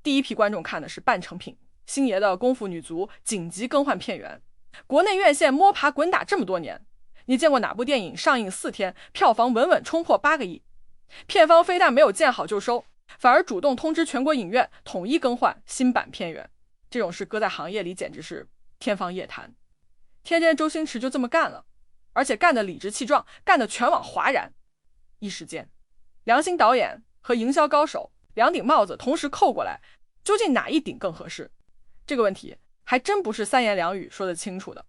第一批观众看的是半成品，星爷的功夫女足紧急更换片源。国内院线摸爬滚打这么多年，你见过哪部电影上映4天票房稳稳冲破8个亿？片方非但没有见好就收，反而主动通知全国影院统一更换新版片源。这种事搁在行业里简直是天方夜谭。天天周星驰就这么干了，而且干得理直气壮，干得全网哗然。一时间，良心导演和营销高手2顶帽子同时扣过来，究竟哪一顶更合适？这个问题还真不是3言2语说得清楚的。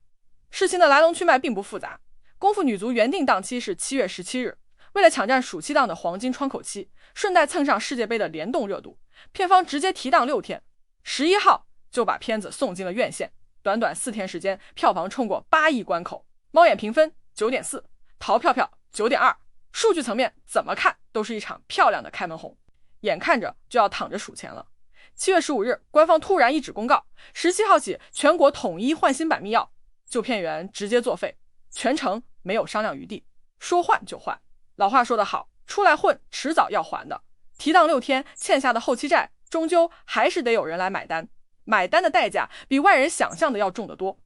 事情的来龙去脉并不复杂，功夫女足原定档期是7月17日，为了抢占暑期档的黄金窗口期，顺带蹭上世界杯的联动热度，片方直接提档6天，11号就把片子送进了院线。短短4天时间，票房冲过8亿关口，猫眼评分 9.4， 淘票票 9.2， 数据层面怎么看都是一场漂亮的开门红，眼看着就要躺着数钱了。7月15日，官方突然一纸公告，17号起全国统一换新版密钥，旧片源直接作废，全程没有商量余地，说换就换。老话说得好，出来混迟早要还的。提档6天欠下的后期债，终究还是得有人来买单，买单的代价比外人想象的要重得多。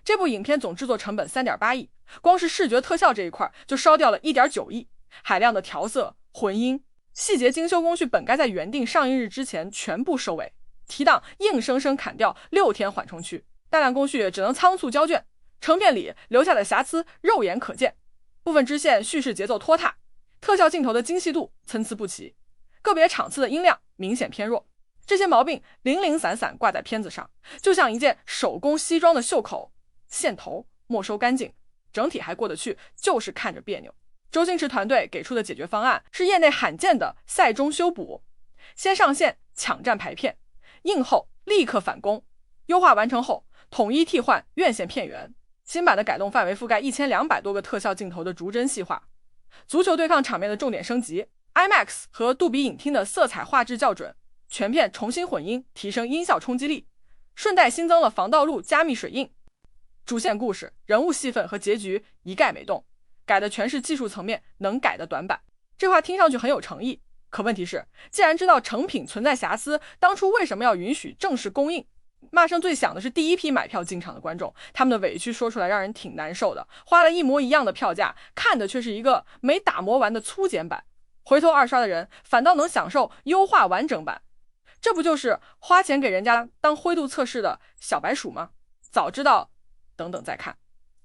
这部影片总制作成本 3.8 亿，光是视觉特效这一块就烧掉了 1.9 亿，海量的调色、混音、细节精修工序本该在原定上映日之前全部收尾，提档硬生生砍掉6天缓冲区，大量工序只能仓促交卷，成片里留下的瑕疵肉眼可见，部分支线叙事节奏拖沓，特效镜头的精细度参差不齐，个别场次的音量明显偏弱，这些毛病零零散散挂在片子上，就像一件手工西装的袖口，线头没收干净，整体还过得去，就是看着别扭。周星驰团队给出的解决方案是业内罕见的赛中修补，先上线抢占排片，映后立刻返工，优化完成后统一替换院线片源，新版的改动范围覆盖1200多个特效镜头的逐帧细化，足球对抗场面的重点升级， IMAX 和杜比影厅的色彩画质校准，全片重新混音，提升音效冲击力，顺带新增了防盗录加密水印。主线故事、人物戏份和结局一概没动，改的全是技术层面能改的短板。这话听上去很有诚意，可问题是，既然知道成品存在瑕疵，当初为什么要允许正式公映？骂声最响的是第一批买票进场的观众，他们的委屈说出来让人挺难受的，花了一模一样的票价，看的却是一个没打磨完的粗剪版，回头二刷的人反倒能享受优化完整版。这不就是花钱给人家当灰度测试的小白鼠吗？早知道等等再看。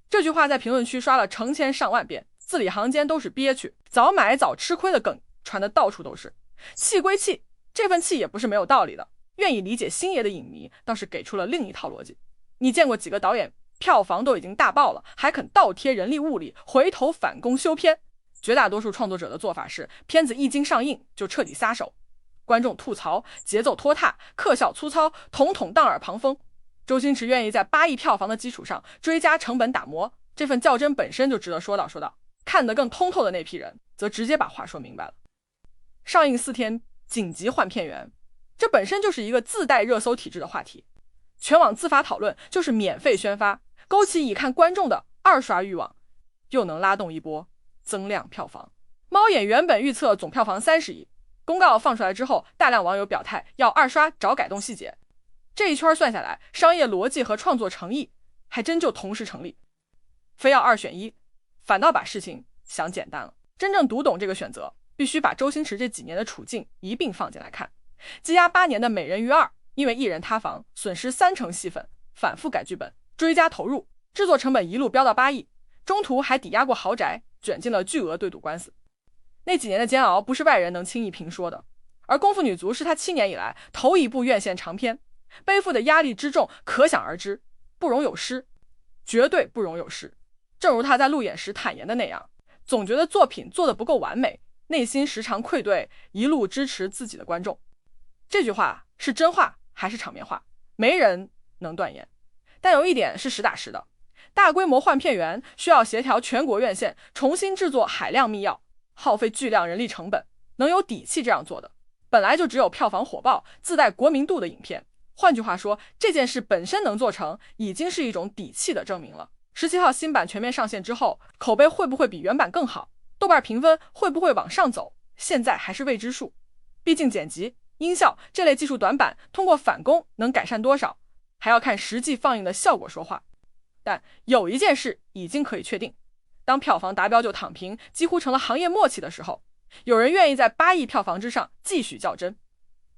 这句话在评论区刷了成千上万遍，字里行间都是憋屈，早买早吃亏的梗传的到处都是。气归气，这份气也不是没有道理的，愿意理解星爷的影迷倒是给出了另一套逻辑。你见过几个导演票房都已经大爆了，还肯倒贴人力物力，回头返工修片？绝大多数创作者的做法是，片子一经上映就彻底撒手，观众吐槽节奏拖沓，特效粗糙，统统当耳旁风。周星驰愿意在8亿票房的基础上追加成本打磨，这份较真本身就值得说道。看得更通透的那批人则直接把话说明白了。上映4天紧急换片源，这本身就是一个自带热搜体制的话题，全网自发讨论就是免费宣发，勾起已看观众的二刷欲望，又能拉动一波增量票房。猫眼原本预测总票房30亿，公告放出来之后，大量网友表态要二刷找改动细节，这一圈算下来，商业逻辑和创作诚意还真就同时成立，非要2选1，反倒把事情想简单了。真正读懂这个选择，必须把周星驰这几年的处境一并放进来看。积压8年的美人鱼2，因为艺人塌房损失30%戏份，反复改剧本，追加投入，制作成本一路飙到8亿，中途还抵押过豪宅，卷进了巨额对赌官司。那几年的煎熬不是外人能轻易评说的，而功夫女足是他7年以来头一部院线长片，背负的压力之重可想而知，不容有失，绝对不容有失。正如他在路演时坦言的那样，总觉得作品做得不够完美，内心时常愧对一路支持自己的观众。这句话是真话还是场面话，没人能断言。但有一点是实打实的，大规模换片源需要协调全国院线，重新制作海量密钥，耗费巨量人力成本，能有底气这样做的，本来就只有票房火爆、自带国民度的影片。换句话说，这件事本身能做成，已经是一种底气的证明了。17号新版全面上线之后，口碑会不会比原版更好？豆瓣评分会不会往上走？现在还是未知数。毕竟剪辑音效这类技术短板通过返工能改善多少，还要看实际放映的效果说话。但有一件事已经可以确定，当票房达标就躺平几乎成了行业默契的时候，有人愿意在8亿票房之上继续较真。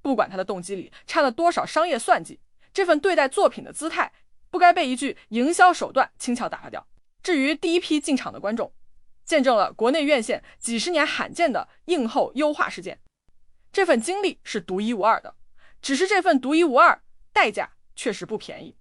不管他的动机里掺了多少商业算计，这份对待作品的姿态不该被一句营销手段轻巧打发掉。至于第一批进场的观众，见证了国内院线几十年罕见的映后优化事件，这份经历是独一无二的，只是这份独一无二代价确实不便宜。